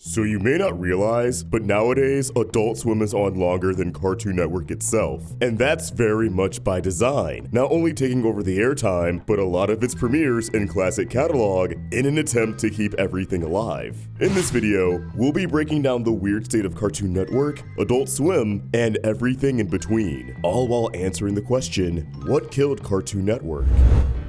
So you may not realize, but nowadays, Adult Swim is on longer than Cartoon Network itself. And that's very much by design, not only taking over the airtime, but a lot of its premieres and classic catalog in an attempt to keep everything alive. In this video, we'll be breaking down the weird state of Cartoon Network, Adult Swim, and everything in between, all while answering the question, what killed Cartoon Network?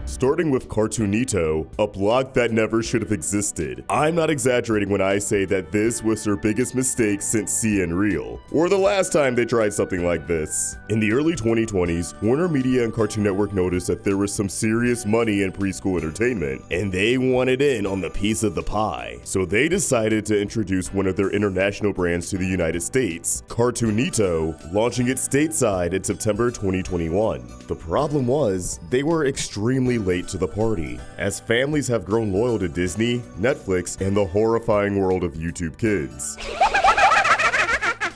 Starting with Cartoonito, a blog that never should have existed. I'm not exaggerating when I say that this was their biggest mistake since CN Real, or the last time they tried something like this. In the early 2020s, Warner Media and Cartoon Network noticed that there was some serious money in preschool entertainment, and they wanted in on the piece of the pie. So they decided to introduce one of their international brands to the United States, Cartoonito, launching it stateside in September 2021. The problem was, they were extremely late to the party, as families have grown loyal to Disney, Netflix, and the horrifying world of YouTube Kids.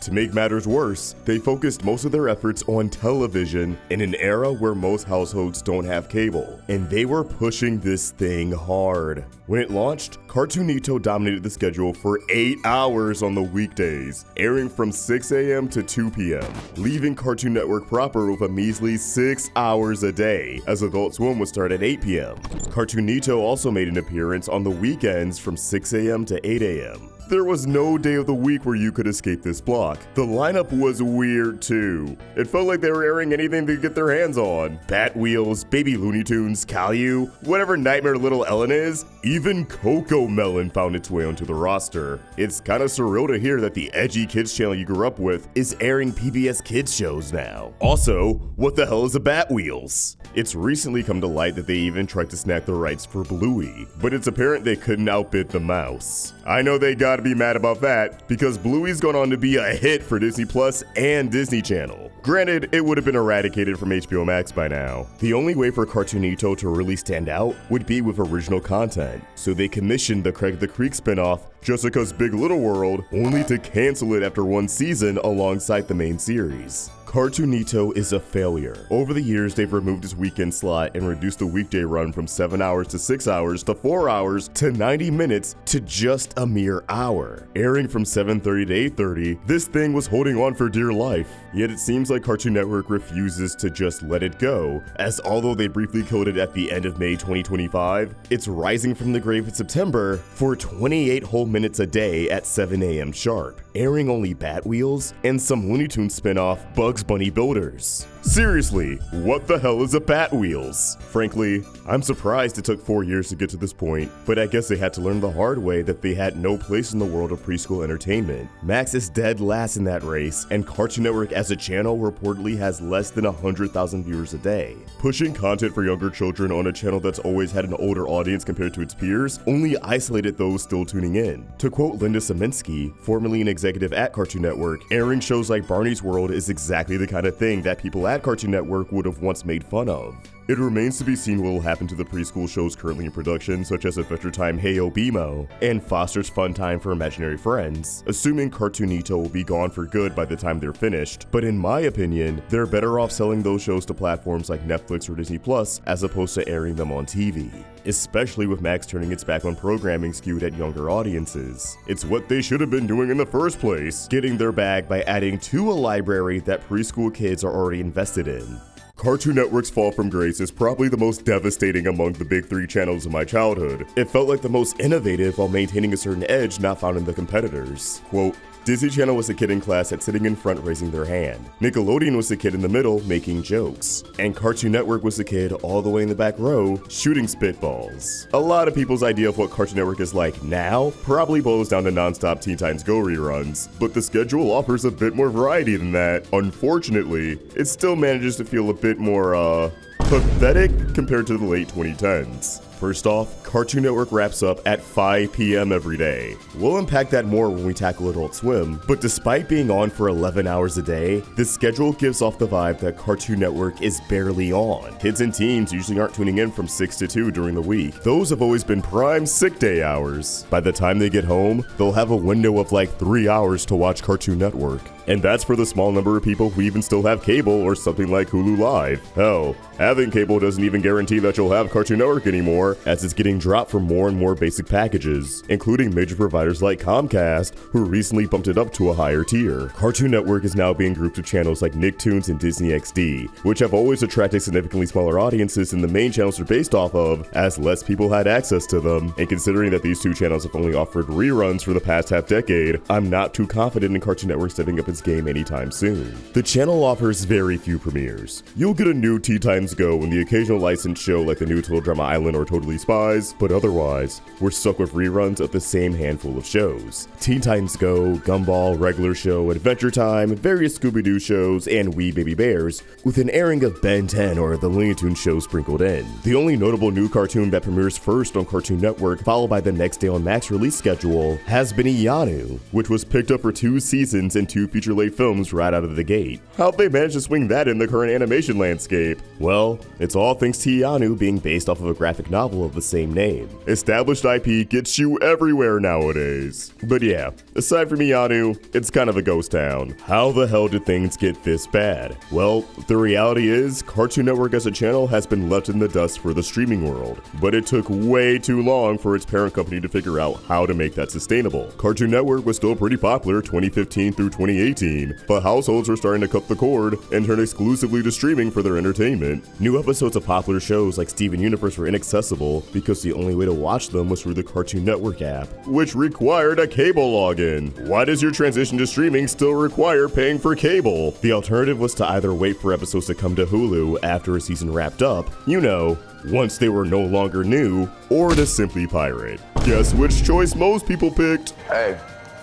To make matters worse, they focused most of their efforts on television in an era where most households don't have cable, and they were pushing this thing hard. When it launched, Cartoonito dominated the schedule for 8 hours on the weekdays, airing from 6 a.m. to 2 p.m., leaving Cartoon Network proper with a measly 6 hours a day, as Adult Swim would start at 8 p.m. Cartoonito also made an appearance on the weekends from 6 a.m. to 8 a.m. There was no day of the week where you could escape this block. The lineup was weird too. It felt like they were airing anything they could get their hands on. Batwheels, Baby Looney Tunes, Caillou, whatever Nightmare Little Ellen is, even Coco Melon found its way onto the roster. It's kinda surreal to hear that the edgy kids channel you grew up with is airing PBS Kids shows now. Also, what the hell is a Batwheels? It's recently come to light that they even tried to snag the rights for Bluey, but it's apparent they couldn't outbid the mouse. I know they gotta be mad about that, because Bluey's gone on to be a hit for Disney Plus and Disney Channel. Granted, it would have been eradicated from HBO Max by now. The only way for Cartoonito to really stand out would be with original content, so they commissioned the Craig the Creek spinoff, Jessica's Big Little World, only to cancel it after one season alongside the main series. Cartoonito is a failure. Over the years, they've removed its weekend slot and reduced the weekday run from 7 hours to 6 hours to 4 hours to 90 minutes to just a mere hour. Airing from 7:30 to 8:30, this thing was holding on for dear life. Yet it seems like Cartoon Network refuses to just let it go, as although they briefly killed it at the end of May 2025, it's rising from the grave in September for 28 whole minutes a day at 7 a.m. sharp, airing only Batwheels and some Looney Tunes spinoff Bugs Bunny Builders. Seriously, what the hell is a Batwheels? Frankly, I'm surprised it took 4 years to get to this point, but I guess they had to learn the hard way that they had no place in the world of preschool entertainment. Max is dead last in that race, and Cartoon Network as a channel reportedly has less than 100,000 viewers a day. Pushing content for younger children on a channel that's always had an older audience compared to its peers only isolated those still tuning in. To quote Linda Saminsky, formerly an executive at Cartoon Network, airing shows like Barney's World is exactly the kind of thing that people at Cartoon Network would have once made fun of. It remains to be seen what will happen to the preschool shows currently in production, such as Adventure Time Hey-O Bimo and Foster's Fun Time for Imaginary Friends, assuming Cartoonito will be gone for good by the time they're finished. But in my opinion, they're better off selling those shows to platforms like Netflix or Disney Plus as opposed to airing them on TV. Especially with Max turning its back on programming skewed at younger audiences. It's what they should have been doing in the first place, getting their bag by adding to a library that preschool kids are already invested in. Cartoon Network's fall from grace is probably the most devastating among the big three channels of my childhood. It felt like the most innovative while maintaining a certain edge not found in the competitors. Quote, Disney Channel was the kid in class that's sitting in front raising their hand. Nickelodeon was the kid in the middle making jokes. And Cartoon Network was the kid all the way in the back row shooting spitballs. A lot of people's idea of what Cartoon Network is like now probably boils down to non-stop Teen Titans Go reruns, but the schedule offers a bit more variety than that. Unfortunately, it still manages to feel a bit more, pathetic compared to the late 2010s. First off, Cartoon Network wraps up at 5 p.m. every day. We'll unpack that more when we tackle Adult Swim, but despite being on for 11 hours a day, the schedule gives off the vibe that Cartoon Network is barely on. Kids and teens usually aren't tuning in from 6 to 2 during the week. Those have always been prime sick day hours. By the time they get home, they'll have a window of like 3 hours to watch Cartoon Network. And that's for the small number of people who even still have cable or something like Hulu Live. Hell, having cable doesn't even guarantee that you'll have Cartoon Network anymore. far, as it's getting dropped from more and more basic packages, including major providers like Comcast, who recently bumped it up to a higher tier. Cartoon Network is now being grouped with channels like Nicktoons and Disney XD, which have always attracted significantly smaller audiences than the main channels are based off of, as less people had access to them. And considering that these two channels have only offered reruns for the past half-decade, I'm not too confident in Cartoon Network stepping up its game anytime soon. The channel offers very few premieres. You'll get a new Teen Titans Go and the occasional licensed show like the new Total Drama Island or Totally Spies, but otherwise, we're stuck with reruns of the same handful of shows. Teen Titans Go, Gumball, Regular Show, Adventure Time, various Scooby-Doo shows, and Wee Baby Bears, with an airing of Ben 10 or the Looney Tunes show sprinkled in. The only notable new cartoon that premieres first on Cartoon Network, followed by the next day on Max release schedule, has been Ianu, which was picked up for 2 seasons and 2 feature-length films right out of the gate. How'd they manage to swing that in the current animation landscape? Well, it's all thanks to Ianu being based off of a graphic novel of the same name. Established IP gets you everywhere nowadays. But yeah, aside from Ianu, it's kind of a ghost town. How the hell did things get this bad? Well, the reality is, Cartoon Network as a channel has been left in the dust for the streaming world, but it took way too long for its parent company to figure out how to make that sustainable. Cartoon Network was still pretty popular 2015 through 2018, but households were starting to cut the cord and turn exclusively to streaming for their entertainment. New episodes of popular shows like Steven Universe were inaccessible because the only way to watch them was through the Cartoon Network app, which required a cable login. Why does your transition to streaming still require paying for cable? The alternative was to either wait for episodes to come to Hulu after a season wrapped up, you know, once they were no longer new, or to simply pirate. Guess which choice most people picked? Hey.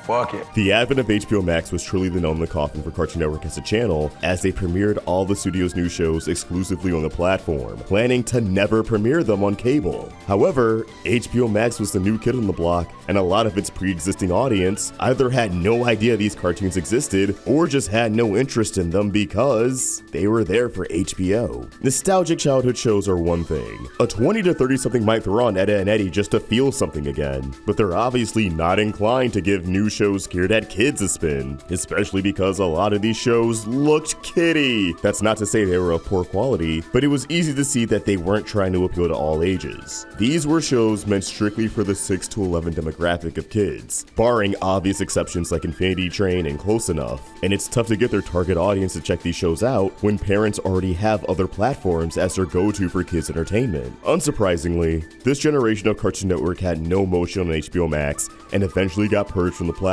Fuck it. The advent of HBO Max was truly the nail in the coffin for Cartoon Network as a channel, as they premiered all the studio's new shows exclusively on the platform, planning to never premiere them on cable. However, HBO Max was the new kid on the block, and a lot of its pre-existing audience either had no idea these cartoons existed, or just had no interest in them because they were there for HBO. Nostalgic childhood shows are one thing. A 20 to 30 something might throw on Edda and Eddie just to feel something again, but they're obviously not inclined to give new shows geared at kids a spin, especially because a lot of these shows looked kiddie. That's not to say they were of poor quality, but it was easy to see that they weren't trying to appeal to all ages. These were shows meant strictly for the 6 to 11 demographic of kids, barring obvious exceptions like Infinity Train and Close Enough, and it's tough to get their target audience to check these shows out when parents already have other platforms as their go-to for kids entertainment. Unsurprisingly, this generation of Cartoon Network had no motion on HBO Max and eventually got purged from the platform.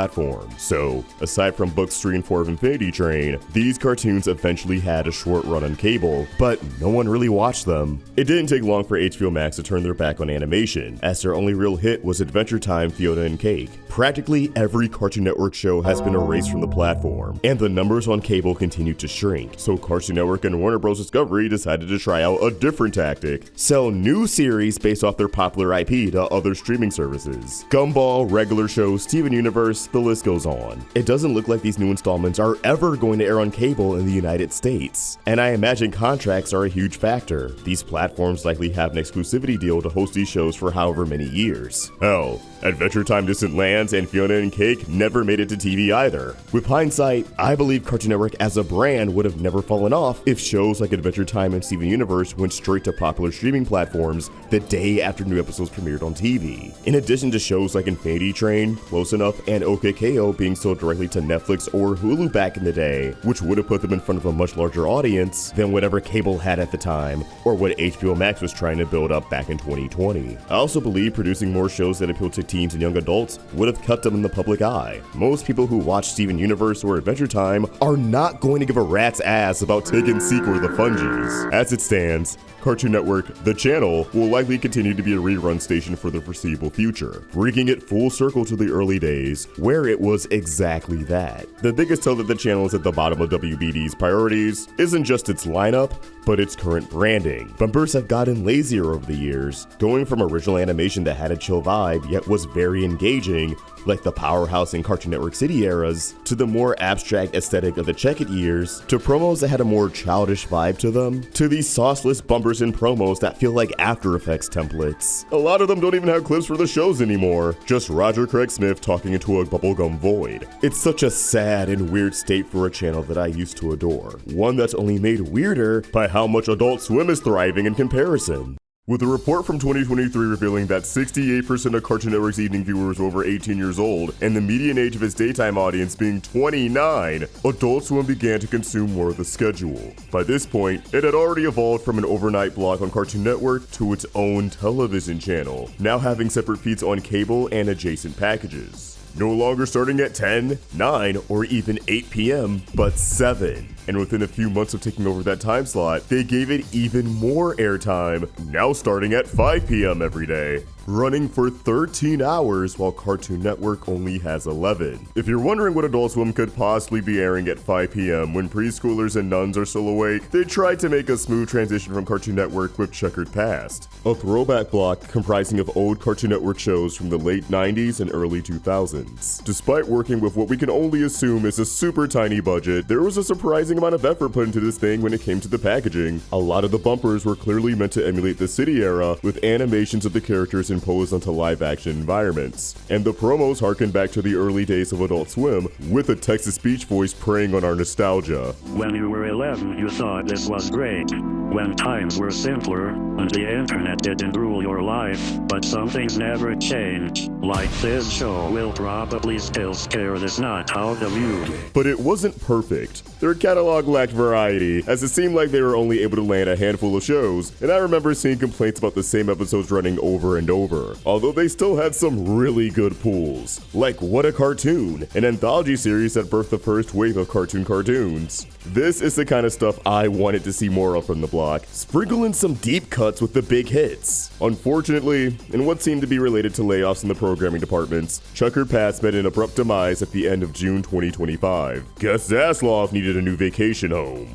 So, aside from books 3 and 4 of Infinity Train, these cartoons eventually had a short run on cable, but no one really watched them. It didn't take long for HBO Max to turn their back on animation, as their only real hit was Adventure Time, Fiona and Cake. Practically every Cartoon Network show has been erased from the platform, and the numbers on cable continue to shrink, so Cartoon Network and Warner Bros. Discovery decided to try out a different tactic: sell new series based off their popular IP to other streaming services. Gumball, Regular Show, Steven Universe, the list goes on. It doesn't look like these new installments are ever going to air on cable in the United States, and I imagine contracts are a huge factor. These platforms likely have an exclusivity deal to host these shows for however many years. Hell, Adventure Time Distant Lands and Fiona and Cake never made it to TV either. With hindsight, I believe Cartoon Network as a brand would have never fallen off if shows like Adventure Time and Steven Universe went straight to popular streaming platforms the day after new episodes premiered on TV. In addition to shows like Infinity Train, Close Enough, and OKKO being sold directly to Netflix or Hulu back in the day, which would have put them in front of a much larger audience than whatever cable had at the time, or what HBO Max was trying to build up back in 2020. I also believe producing more shows that appeal to teens and young adults would have kept them in the public eye. Most people who watch Steven Universe or Adventure Time are not going to give a rat's ass about Tig and Seek or the Fungies. As it stands, Cartoon Network, the channel, will likely continue to be a rerun station for the foreseeable future, bringing it full circle to the early days, where it was exactly that. The biggest tell that the channel is at the bottom of WBD's priorities isn't just its lineup, but its current branding. Bumpers have gotten lazier over the years, going from original animation that had a chill vibe yet was very engaging, like the Powerhouse and Cartoon Network City eras, to the more abstract aesthetic of the Check It years, to promos that had a more childish vibe to them, to these sauceless bumpers and promos that feel like After Effects templates. A lot of them don't even have clips for the shows anymore, just Roger Craig Smith talking into a bubblegum void. It's such a sad and weird state for a channel that I used to adore, one that's only made weirder by how much Adult Swim is thriving in comparison. With a report from 2023 revealing that 68% of Cartoon Network's evening viewers were over 18 years old, and the median age of its daytime audience being 29, Adult Swim began to consume more of the schedule. By this point, it had already evolved from an overnight block on Cartoon Network to its own television channel, now having separate feeds on cable and adjacent packages. No longer starting at 10, 9, or even 8 p.m., but 7. And within a few months of taking over that time slot, they gave it even more airtime, now starting at 5 p.m. every day, running for 13 hours while Cartoon Network only has 11. If you're wondering what Adult Swim could possibly be airing at 5 p.m. when preschoolers and nuns are still awake, they tried to make a smooth transition from Cartoon Network with Checkered Past, a throwback block comprising of old Cartoon Network shows from the late 90s and early 2000s. Despite working with what we can only assume is a super tiny budget, there was a surprising amount of effort put into this thing when it came to the packaging. A lot of the bumpers were clearly meant to emulate the City era, with animations of the characters imposed onto live-action environments. And the promos harken back to the early days of Adult Swim, with a text-to-speech voice preying on our nostalgia. When you were 11, you thought this was great. When times were simpler, and the internet didn't rule your life, but some things never change. Like this show will probably still scare the snot out of you. But it wasn't perfect. Their catalog lacked variety, as it seemed like they were only able to land a handful of shows, and I remember seeing complaints about the same episodes running over and over, although they still had some really good pulls, like What a Cartoon, an anthology series that birthed the first wave of cartoons. This is the kind of stuff I wanted to see more of from the block. Sprinkle in some deep cuts with the big hits. Unfortunately, in what seemed to be related to layoffs in the programming departments, Checkered Past met an abrupt demise at the end of June 2025. Guess Zasloff needed a new vacation home.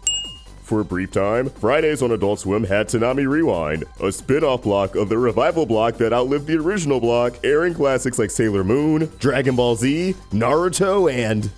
For a brief time, Fridays on Adult Swim had Toonami Rewind, a spin-off block of the revival block that outlived the original block, airing classics like Sailor Moon, Dragon Ball Z, Naruto, and...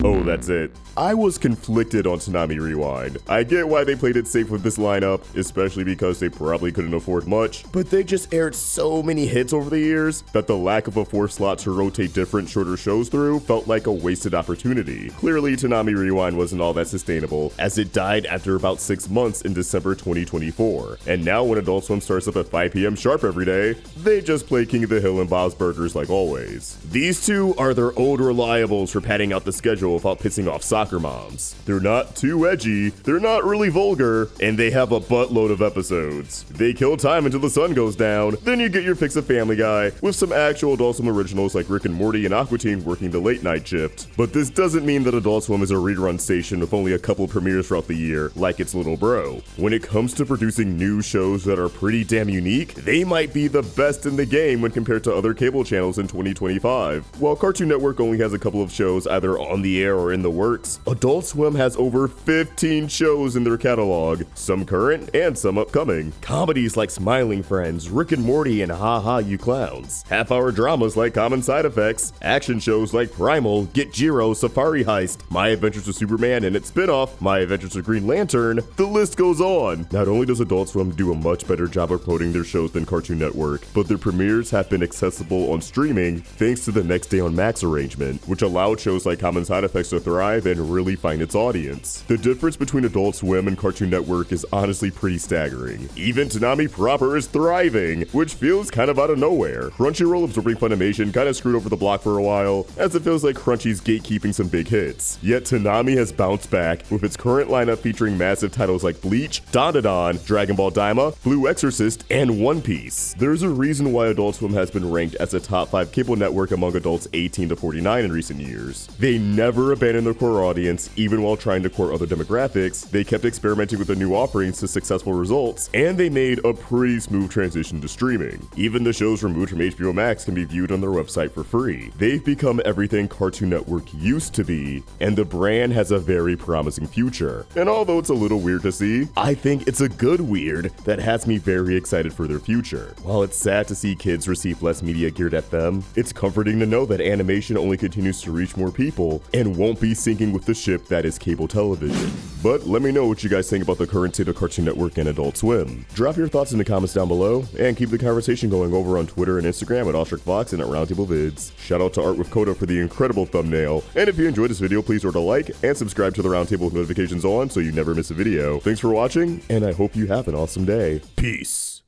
oh, that's it. I was conflicted on Toonami Rewind. I get why they played it safe with this lineup, especially because they probably couldn't afford much, but they just aired so many hits over the years that the lack of a fourth slot to rotate different shorter shows through felt like a wasted opportunity. Clearly, Toonami Rewind wasn't all that sustainable, as it died after about 6 months in December 2024. And now when Adult Swim starts up at 5 p.m. sharp every day, they just play King of the Hill and Bob's Burgers like always. These two are their old reliables for padding out the schedule without pissing off soccer moms. They're not too edgy, they're not really vulgar, and they have a buttload of episodes. They kill time until the sun goes down, then you get your fix of Family Guy, with some actual Adult Swim originals like Rick and Morty and Aqua Teen working the late night shift. But this doesn't mean that Adult Swim is a rerun station with only a couple premieres throughout the year, like its little bro. When it comes to producing new shows that are pretty damn unique, they might be the best in the game when compared to other cable channels in 2025. While Cartoon Network only has a couple of shows either on the air or in the works, Adult Swim has over 15 shows in their catalog, some current and some upcoming. Comedies like Smiling Friends, Rick and Morty, and Ha Ha You Clowns. Half-hour dramas like Common Side Effects, action shows like Primal, Get Jiro, Safari Heist, My Adventures with Superman and its spin-off, My Adventures with Green Lantern. The list goes on. Not only does Adult Swim do a much better job of promoting their shows than Cartoon Network, but their premieres have been accessible on streaming thanks to the Next Day on Max arrangement, which allowed shows like Common Side Effects to thrive and really find its audience. The difference between Adult Swim and Cartoon Network is honestly pretty staggering. Even Toonami proper is thriving, which feels kind of out of nowhere. Crunchyroll absorbing Funimation kind of screwed over the block for a while, as it feels like Crunchy's gatekeeping some big hits. Yet Toonami has bounced back, with its current lineup featuring massive titles like Bleach, Dandadan, Dragon Ball Daima, Blue Exorcist, and One Piece. There's a reason why Adult Swim has been ranked as a top 5 cable network among adults 18 to 49 in recent years. They never abandoned their core audience, even while trying to court other demographics. They kept experimenting with the new offerings to successful results, and they made a pretty smooth transition to streaming. Even the shows removed from HBO Max can be viewed on their website for free. They've become everything Cartoon Network used to be, and the brand has a very promising future. And although it's a little weird to see, I think it's a good weird that has me very excited for their future. While it's sad to see kids receive less media geared at them, it's comforting to know that animation only continues to reach more people and won't be sinking with the ship that is cable television. But let me know what you guys think about the current state of Cartoon Network and Adult Swim. Drop your thoughts in the comments down below, and keep the conversation going over on Twitter and Instagram at AustRickVox and at Roundtable Vids. Shout out to ARTWITHKODA for the incredible thumbnail, and if you enjoyed this video, please hit a like and subscribe to the Roundtable with notifications on so you never miss a video. Thanks for watching, and I hope you have an awesome day. Peace.